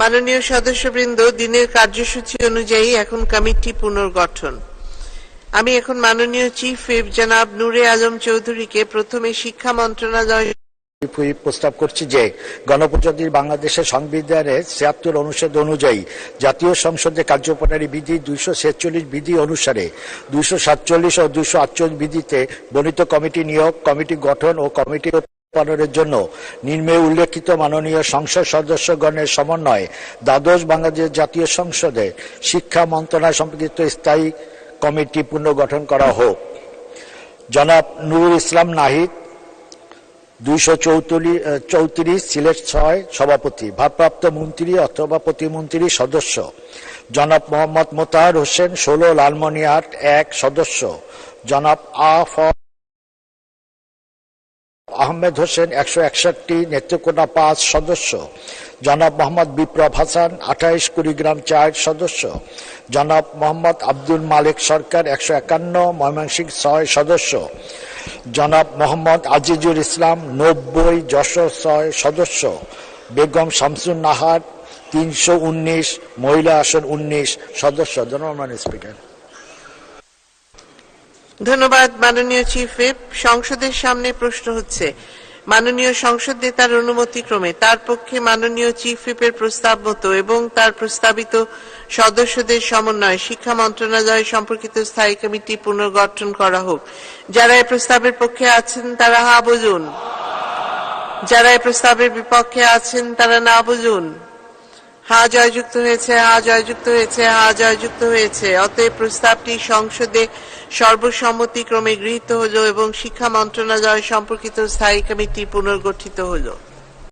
মাননীয় সদস্যবৃন্দ, দিনের কার্যসূচি অনুযায়ী এখন কমিটি পুনর্গঠন। আমি এখন মাননীয় চিফ হুইপ জনাব নূরে আলম চৌধুরীকে প্রথমে শিক্ষা মন্ত্রণালয় প্রস্তাব করছি যে গণপ্রজাতন্ত্রী বাংলাদেশের সংবিধানের ৭৬ অনুচ্ছেদ অনুযায়ী জাতীয় সংসদের কার্যপ্রণালী বিধি ২৪৬ বিধি অনুসারে ২৪৭ ও ২৪৮ বিধিতে বর্ণিত কমিটি নিয়োগ, কমিটি গঠন ও কমিটি পালনের জন্য নিম্নে উল্লেখিত মাননীয় সংসদ সদস্যগণের সমন্বয়ে দ্বাদশ বাংলাদেশ জাতীয় সংসদে শিক্ষা মন্ত্রণালয় সম্পর্কিত স্থায়ী কমিটি পুনর্গঠন করা হোক। জনাব নুরুল ইসলাম নাহিদ ২৩৪ সিলেট ৬ সভাপতি, ভারপ্রাপ্ত মন্ত্রী অথবা প্রতিমন্ত্রী সদস্য। জনাব মোহাম্মদ মোতাহার হোসেন ১৬ লালমনিরহাট ১ সদস্য। জনাব আহমেদ হোসেন ১৬১ নেত্রকোনা ৫ সদস্য। জনাব মোহাম্মদ বিপ্লব হাসান ২৮ কুড়িগ্রাম ৪ সদস্য। জনাব মোহাম্মদ আব্দুল মালিক সরকার ১৫১ ময়মনসিংহ ৬ সদস্য। জনাব মোহাম্মদ আজিজুল ইসলাম ৯০ যশোর ৬ সদস্য। বেগম শামসুন নাহার ৩১৯ মহিলা আসন ১৯ সদস্য। ধন্যবাদ স্পিকার। ধন্যবাদ মাননীয় চিফ হুইপ। সংসদের সামনে প্রশ্ন হচ্ছে, মাননীয় সংসদ নেতার অনুমতিক্রমে তার পক্ষে মাননীয় চিফ হুইপের প্রস্তাব মতো এবং তার প্রস্তাবিত সদস্যদের সমন্বয়ে শিক্ষা মন্ত্রণালয় সম্পর্কিত স্থায়ী কমিটি পুনর্গঠন করা হোক। যারা এই প্রস্তাবের পক্ষে আছেন তারা হা বলুন, যারা এই প্রস্তাবের বিপক্ষে আছেন তারা না বলুন। হা জয়যুক্ত হয়েছে, হা জয়যুক্ত হয়েছে, হা জয়যুক্ত হয়েছে। অতএব প্রস্তাবটি সংসদে সর্বসম্মতিক্রমে গৃহীত হল এবং শিক্ষা মন্ত্রণালয় সম্পর্কিত স্থায়ী কমিটি পুনর্গঠিত হল।